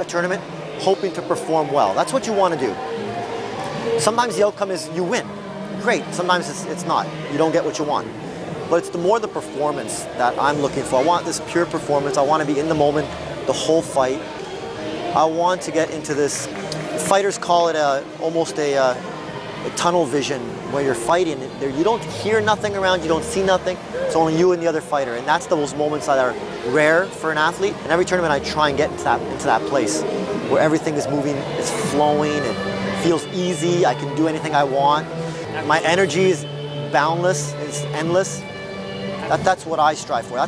a tournament hoping to perform well. That's what you want to do. Sometimes the outcome is you win. Great. Sometimes it's not. You don't get what you want. But it's the performance that I'm looking for. I want this pure performance. I want to be in the moment the whole fight. I want to get into this, fighters call it almost a tunnel vision, where you're fighting. You don't hear nothing around, you don't see nothing. It's only you and the other fighter. And that's those moments that are rare for an athlete. And every tournament I try and get into that place where everything is moving, it's flowing, it feels easy, I can do anything I want. My energy is boundless, it's endless. That's what I strive for.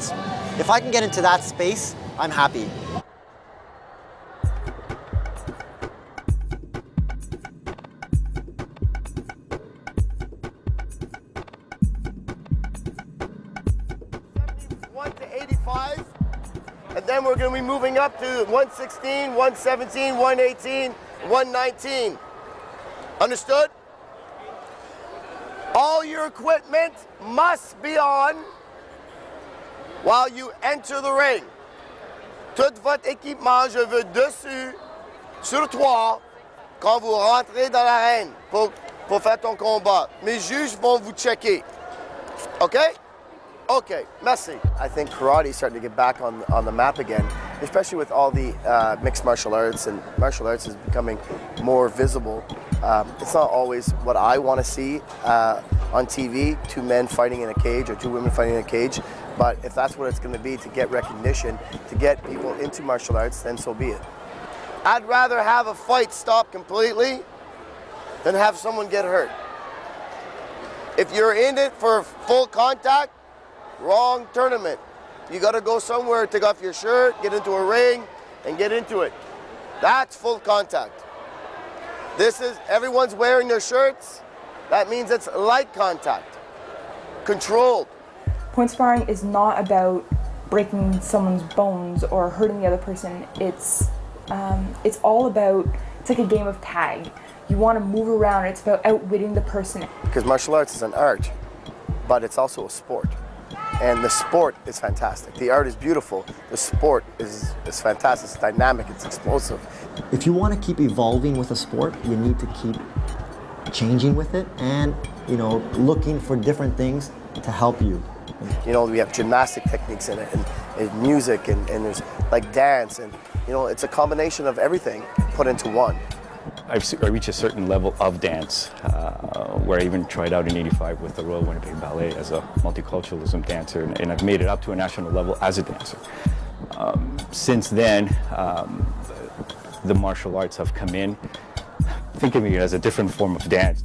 If I can get into that space, I'm happy. To 85, and then we're going to be moving up to 116, 117, 118, 119. Understood? All your equipment must be on while you enter the ring. Toute votre équipement, je veux dessus, sur toi, quand vous rentrez dans l'arène pour faire ton combat. Mes juges vont vous checker. Okay? Okay, merci. I think karate is starting to get back on the map again, especially with all the mixed martial arts, and martial arts is becoming more visible. It's not always what I want to see on TV, two men fighting in a cage or two women fighting in a cage, but if that's what it's going to be to get recognition, to get people into martial arts, then so be it. I'd rather have a fight stop completely than have someone get hurt. If you're in it for full contact, wrong tournament. You got to go somewhere, take off your shirt, get into a ring, and get into it. That's full contact. This is, everyone's wearing their shirts. That means it's light contact, controlled. Point sparring is not about breaking someone's bones or hurting the other person. It's all about, it's like a game of tag. You want to move around, it's about outwitting the person. Because martial arts is an art, but it's also a sport. And the sport is fantastic. The art is beautiful. The sport is fantastic. It's dynamic. It's explosive. If you want to keep evolving with a sport, you need to keep changing with it and, looking for different things to help you. We have gymnastic techniques in it, and music, and there's like dance, and it's a combination of everything put into one. I reached a certain level of dance where I even tried out in '85 with the Royal Winnipeg Ballet as a multiculturalism dancer, and I've made it up to a national level as a dancer. Since then, the martial arts have come in. Think of it as a different form of dance.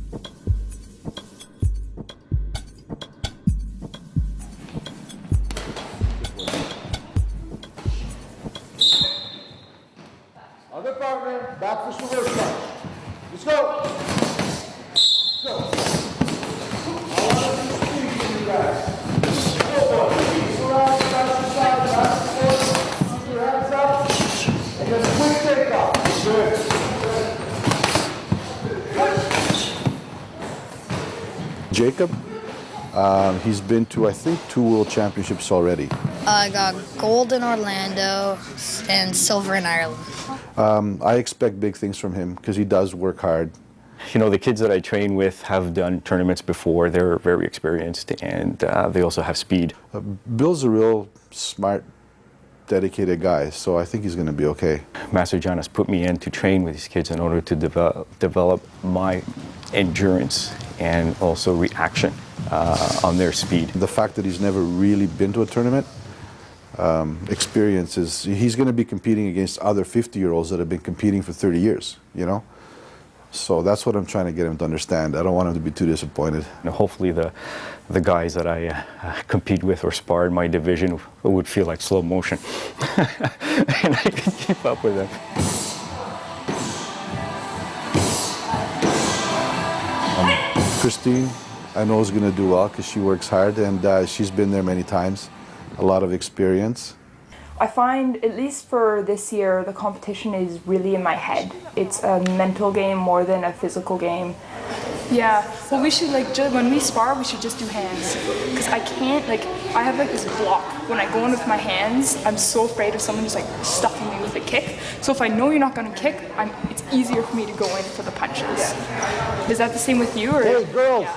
Other partner, back for some reverse punch. Let's go. Let's go. I want to see speed from you guys. Go, boy. Knees around, back to side, back to forth. Keep your hands up. And just quick takeoff. Good. Jacob, he's been to, I think, 2 World Championships already. I got gold in Orlando and silver in Ireland. I expect big things from him because he does work hard. The kids that I train with have done tournaments before. They're very experienced, and they also have speed. Bill's a real smart, dedicated guy, so I think he's going to be okay. Master John has put me in to train with these kids in order to develop my endurance and also reaction on their speed. The fact that he's never really been to a tournament, experiences, he's going to be competing against other 50-year-olds that have been competing for 30 years, So that's what I'm trying to get him to understand. I don't want him to be too disappointed. Hopefully the guys that I compete with or spar in my division would feel like slow motion. And I can keep up with them. Christine, I know is going to do well because she works hard, and she's been there many times. A lot of experience. I find, at least for this year, the competition is really in my head. It's a mental game more than a physical game. Yeah, well, we should when we spar, we should just do hands. Because I can't, I have this block. When I go in with my hands, I'm so afraid of someone just stuffing me with a kick. So if I know you're not gonna kick, it's easier for me to go in for the punches. Is that the same with you? Or? Hey, girls,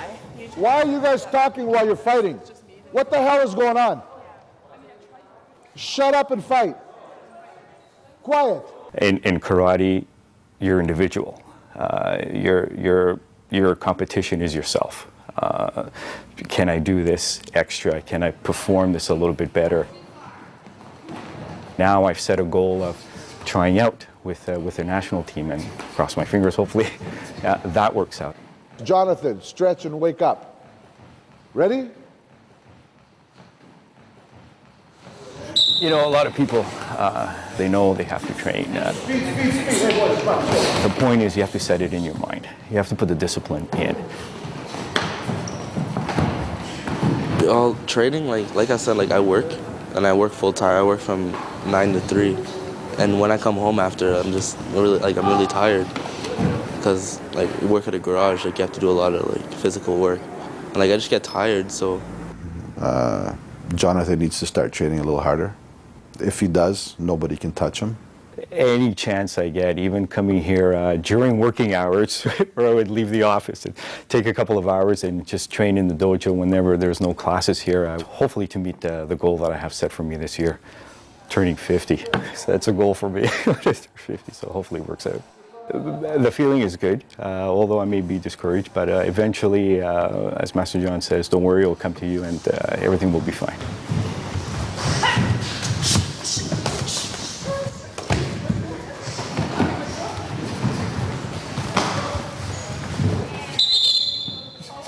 why are you guys talking while you're fighting? What the hell is going on? Shut up and fight. Quiet. In karate, you're individual. Your competition is yourself. Can I do this extra? Can I perform this a little bit better? Now I've set a goal of trying out with a national team, and cross my fingers, hopefully that works out. Jonathan, stretch and wake up. Ready? You know, a lot of people, they know they have to train. The point is you have to set it in your mind. You have to put the discipline in. All training, like I said, I work, and I work full time. I work from 9 to 3, and when I come home after, I'm just really I'm really tired, because you work at a garage, you have to do a lot of physical work, and I just get tired. So Jonathan needs to start training a little harder. If he does, nobody can touch him. Any chance I get, even coming here during working hours, where I would leave the office and take a couple of hours and just train in the dojo whenever there's no classes here, hopefully to meet the goal that I have set for me this year, turning 50. So that's a goal for me, 50, so hopefully it works out. The feeling is good, although I may be discouraged, but eventually, as Master John says, don't worry, it'll come to you and everything will be fine.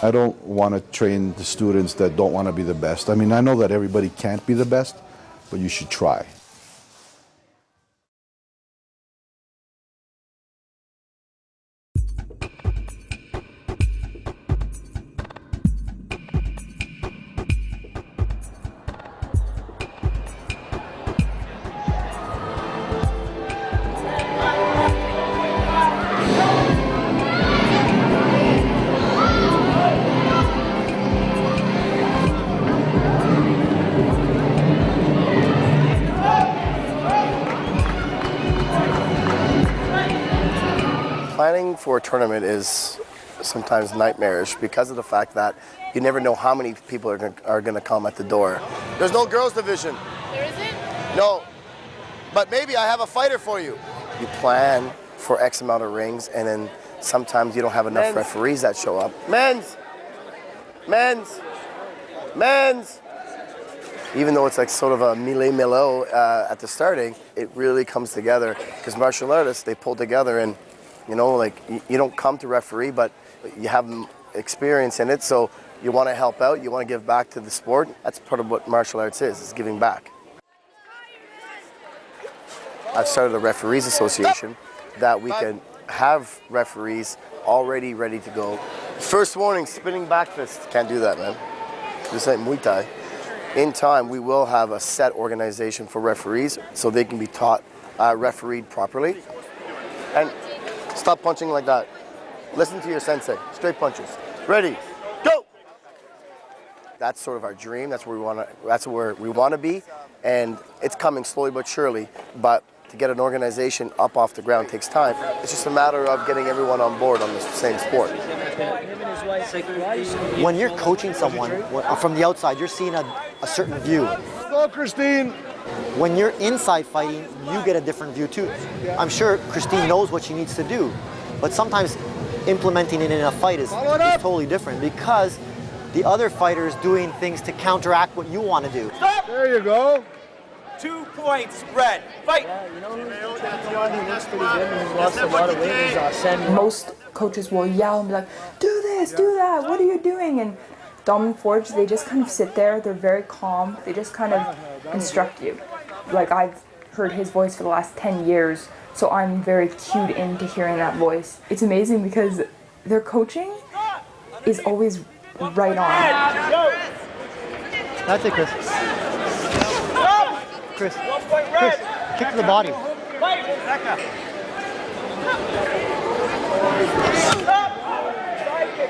I don't want to train the students that don't want to be the best. I mean, I know that everybody can't be the best, but you should try. Planning for a tournament is sometimes nightmarish because of the fact that you never know how many people are going to come at the door. There's no girls division. There isn't? No, but maybe I have a fighter for you. You plan for X amount of rings, and then sometimes you don't have enough referees that show up. Men's. Even though it's sort of a mêlée at the starting, it really comes together because martial artists, they pull together, and you don't come to referee, but you have experience in it, so you want to help out, you want to give back to the sport. That's part of what martial arts is giving back. I've started a referees association that we can have referees already ready to go. First warning, spinning back fist. Can't do that, man. This ain't Muay Thai. In time, we will have a set organization for referees so they can be taught, refereed properly. And stop punching like that. Listen to your sensei. Straight punches. Ready, go! That's sort of our dream. That's where we want to be, and it's coming slowly but surely. But to get an organization up off the ground takes time. It's just a matter of getting everyone on board on the same sport. When you're coaching someone from the outside, you're seeing a certain view. Go, Christine. When you're inside fighting, you get a different view too. I'm sure Christine knows what she needs to do, but sometimes implementing it in a fight is totally different because the other fighter is doing things to counteract what you want to do. Stop. There you go. 2 points, red. Fight! Most coaches will yell and be like, do this, do that, what are you doing? And Dominic Forge, they just kind of sit there, they're very calm, they just kind of instruct you. I've heard his voice for the last 10 years, so I'm very cued into hearing that voice. It's amazing because their coaching is always right on. That's it, Chris. Chris, kick to the body.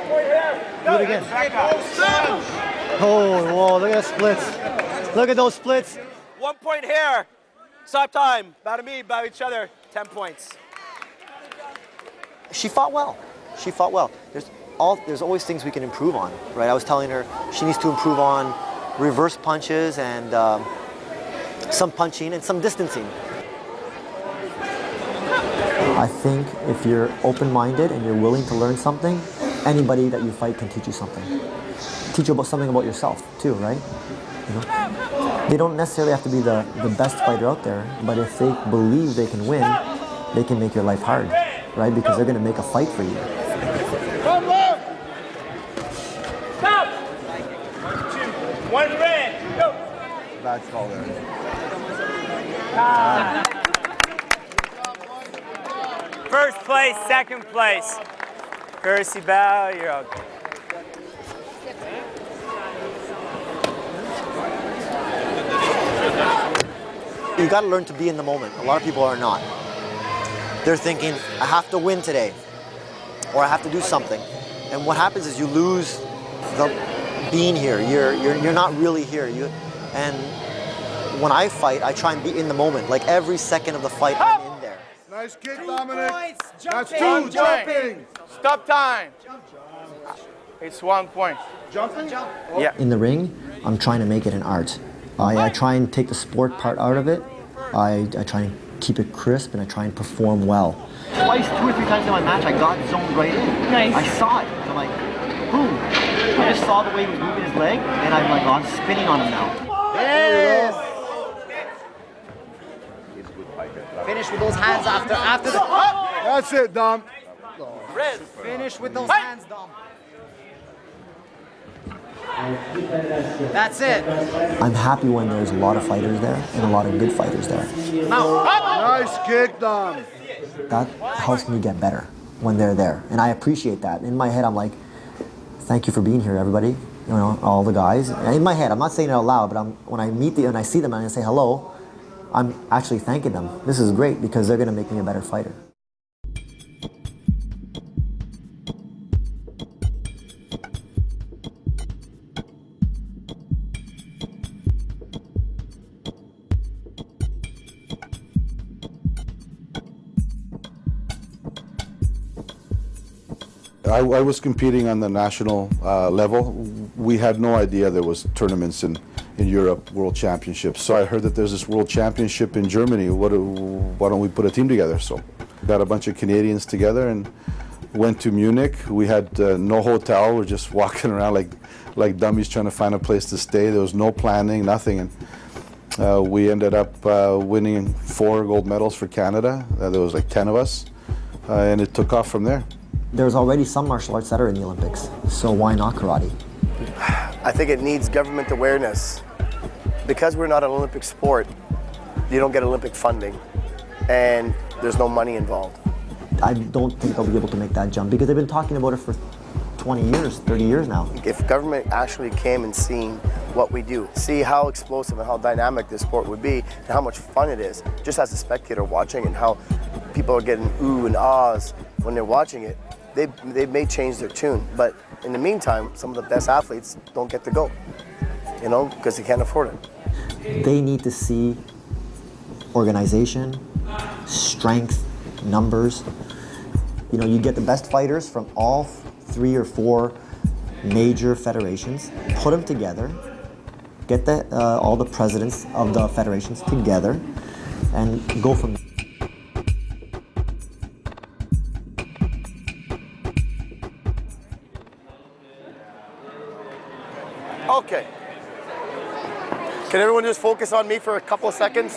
Do it again. Oh, whoa, look at the splits. Look at those splits. 1 point here. Stop time. Bow to me, bow to each other. 10 points. She fought well. She fought well. There's always things we can improve on, right? I was telling her she needs to improve on reverse punches and some punching and some distancing. I think if you're open-minded and you're willing to learn something, anybody that you fight can teach you something. Teach you about something about yourself too, right? You know? They don't necessarily have to be the best fighter out there, but if they believe they can win, they can make your life hard, right? Because they're going to make a fight for you. Stop! 1 red. Go. Bad call there. First place, second place. Courtesy bow, you're okay. You got to learn to be in the moment. A lot of people are not. They're thinking, I have to win today, or I have to do something. And what happens is you lose the being here. You're not really here. And when I fight, I try and be in the moment. Like every second of the fight, I'm in there. Nice kick, Dominic. Points. That's Jumping. 2, jumping. Stop time. It's 1 point. Jumping? Yeah. In the ring, I'm trying to make it an art. I try and take the sport part out of it. I try and keep it crisp, and I try and perform well. Twice, 2 or 3 times in my match, I got zoned right in. Nice. I saw it. I'm like, boom. I just saw the way he was moving his leg, and I'm like, oh, I'm spinning on him now. Yes. Finish with those hands after the. That's it, Dom. Red. Finish with those hands, Dom. That's it. I'm happy when there's a lot of fighters there and a lot of good fighters there. Now. Nice kick, Dom. That helps me get better when they're there, and I appreciate that. In my head, I'm like, thank you for being here, everybody. You know, all the guys. And in my head, I'm not saying it out loud, but when I meet them and I see them and I say hello, I'm actually thanking them. This is great because they're going to make me a better fighter. I was competing on the national level. We had no idea there was tournaments in Europe, World Championships. So I heard that there's this World Championship in Germany. Why don't we put a team together? So got a bunch of Canadians together and went to Munich. We had no hotel. We're just walking around like dummies trying to find a place to stay. There was no planning, nothing. And we ended up winning 4 gold medals for Canada. There was like 10 of us. And it took off from there. There's already some martial arts that are in the Olympics, so why not karate? I think it needs government awareness. Because we're not an Olympic sport, you don't get Olympic funding, and there's no money involved. I don't think they'll be able to make that jump because they've been talking about it for 20 years, 30 years now. If government actually came and seen what we do, see how explosive and how dynamic this sport would be, and how much fun it is, just as a spectator watching, and how people are getting ooh and ahs when they're watching it, they may change their tune. But in the meantime, some of the best athletes don't get to go, you know, because they can't afford it. They need to see organization, strength, numbers. You know, you get the best fighters from all 3 or 4 major federations, put them together, get all the presidents of the federations together, and go from there. Okay. Can everyone just focus on me for a couple of seconds?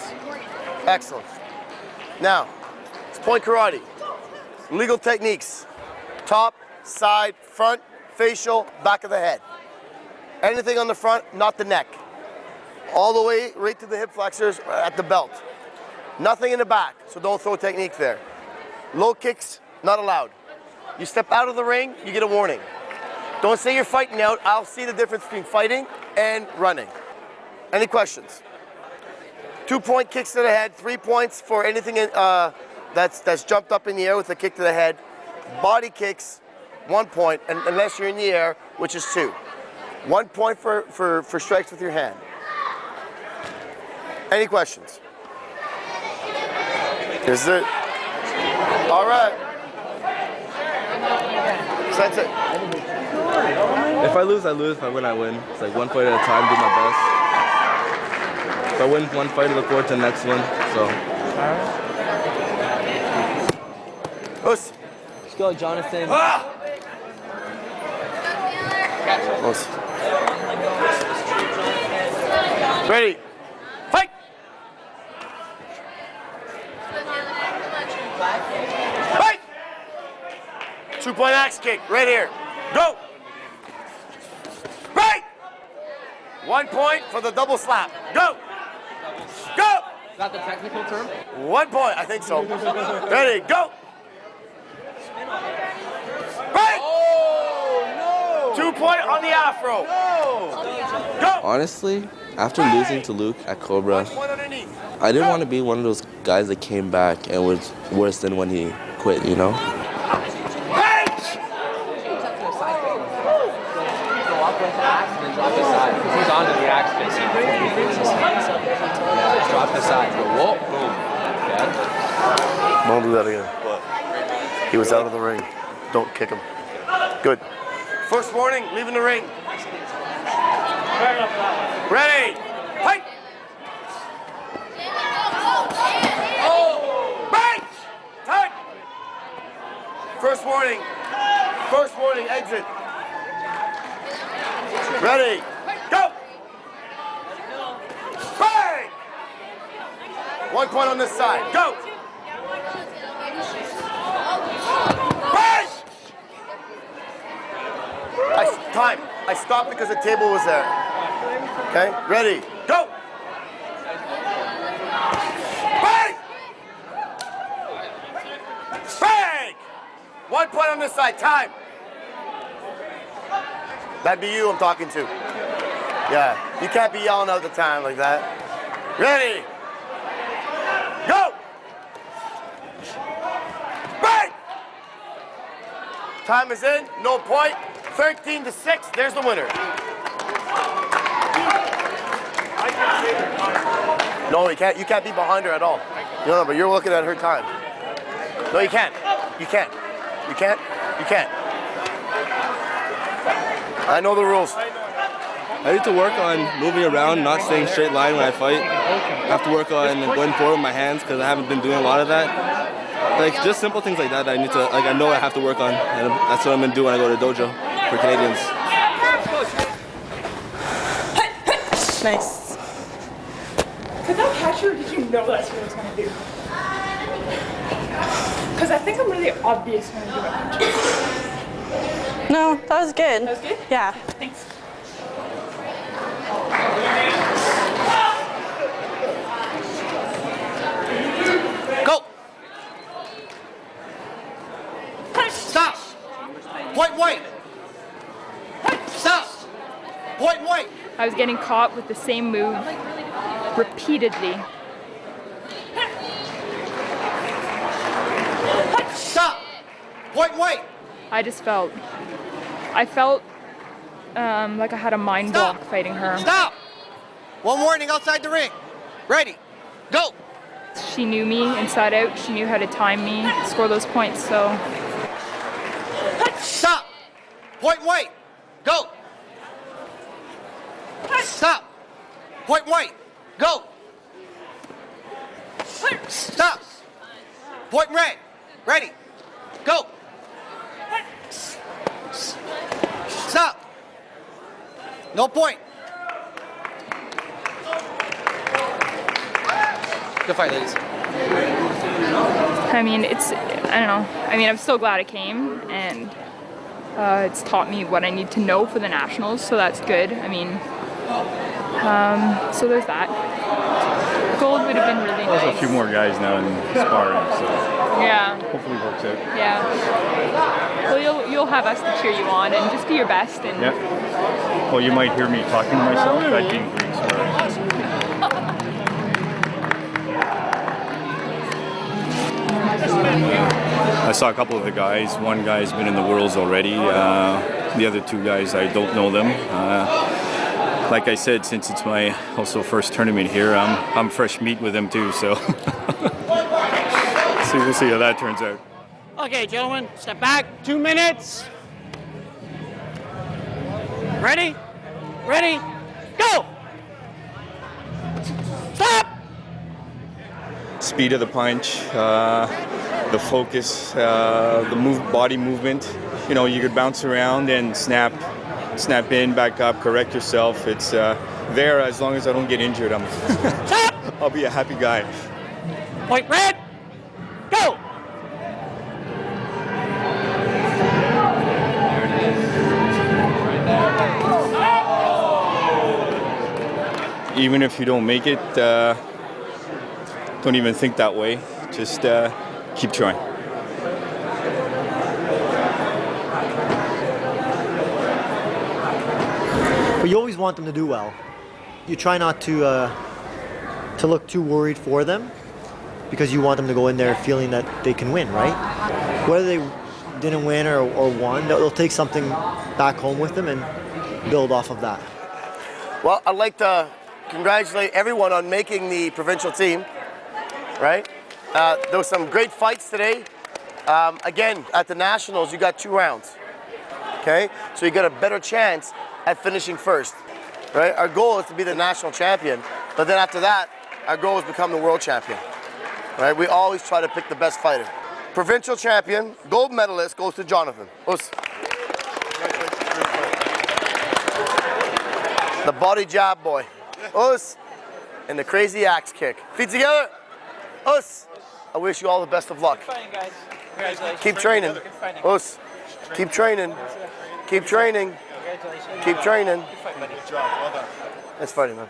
Excellent. Now, it's point karate. Legal techniques. Top, side, front, facial, back of the head. Anything on the front, not the neck. All the way right to the hip flexors at the belt. Nothing in the back, so don't throw technique there. Low kicks, not allowed. You step out of the ring, you get a warning. Don't say you're fighting out. I'll see the difference between fighting and running. Any questions? 2-point kicks to the head, 3 points for anything that's jumped up in the air with a kick to the head. Body kicks, 1 point, and unless you're in the air, which is 2. 1 point for strikes with your hand. Any questions? Is it? All right. So that's it. If I lose, I lose. If I win, I win. It's like one fight at a time, do my best. If I win one fight, I look forward to the next one. So. Us. Let's go, Jonathan. Us. Ready. Fight. Fight. 2-point axe kick right here. Go. Right. 1 point for the double slap. Go. Go. Is that the technical term? 1 point, I think so. Ready, go. Right. Oh, no. 2 point on the afro. Go. Honestly, after losing to Luke at Cobra, 1 point underneath. I didn't want to be one of those guys that came back and was worse than when he quit, you know? Go up with the axe and then drop the side. Because he's onto the axe basically. Yeah, drop the side. Go, whoa, boom. Yeah. Don't do that again. He was out of the ring. Don't kick him. Good. First warning, leaving the ring. Ready. Fight. Right. Time. First warning. First warning, exit. Ready. Go. Bang. 1 point on this side. Go. Bang. Time. I stopped because the table was there. Okay, ready, go! Bang! Bang! 1 point on this side, time. That'd be you I'm talking to. Yeah, you can't be yelling out the time like that. Ready, go! Bang! Time is in, no point. 13-6, there's the winner. No, you can't be behind her at all. No, but you're looking at her time. No, you can't. You can't. You can't. You can't. I know the rules. I need to work on moving around, not staying straight line when I fight. I have to work on going forward with my hands because I haven't been doing a lot of that. Like just simple things like that I need to, like I know I have to work on, and that's what I'm gonna do when I go to dojo for Canadians. Nice. Could that catch you, or did you know that's what I was going to do? Because I think I'm really obvious when I do my punches. No, that was good. That was good? Yeah. Thanks. Go! Stop! Point white! Stop! Point white! I was getting caught with the same move repeatedly. Stop! Point white! I felt like I had a mind block fighting her. Stop! One warning outside the ring. Ready, go! She knew me inside out. She knew how to time me, score those points, so. Stop! Point white! Go! Stop! Point white! Go! Stop! Point red! Ready! Go! Stop! No point! Good fight, ladies. I mean, I don't know. I mean, I'm so glad it came, and it's taught me what I need to know for the nationals, so that's good. I mean, so there's that. Gold would have been really nice. There's a few more guys now in sparring, so Yeah. hopefully it works out. Yeah. Well, you'll have us to cheer you on, and just do your best. And Yeah. Well, you might hear me talking to myself. That'd be in Greek sparring. I saw a couple of the guys. One guy's been in the Worlds already. The other two guys, I don't know them. Like I said, since it's my also first tournament here, I'm fresh meat with them too. So we'll see how that turns out. Okay, gentlemen, step back. 2 minutes. Ready? Ready? Go! Stop! Speed of the punch, the focus, the body movement. You know, you could bounce around and snap in, back up, correct yourself. It's there as long as I don't get injured. I'll be a happy guy. Point red. Go! Even if you don't make it, don't even think that way. Just keep trying. But you always want them to do well. You try not to look too worried for them, because you want them to go in there feeling that they can win, right? Whether they didn't win or won, they'll take something back home with them and build off of that. Well, I'd like to congratulate everyone on making the provincial team, right? There were some great fights today. Again, at the Nationals, you got 2 rounds, okay? So you got a better chance at finishing first, right? Our goal is to be the national champion, but then after that, our goal is to become the world champion, right? We always try to pick the best fighter. Provincial champion, gold medalist goes to Jonathan. Us. The body jab boy. Us. And the crazy axe kick. Feet together. Us. I wish you all the best of luck. Keep training. Us. Keep training. Keep training. Keep training. That's fighting, man.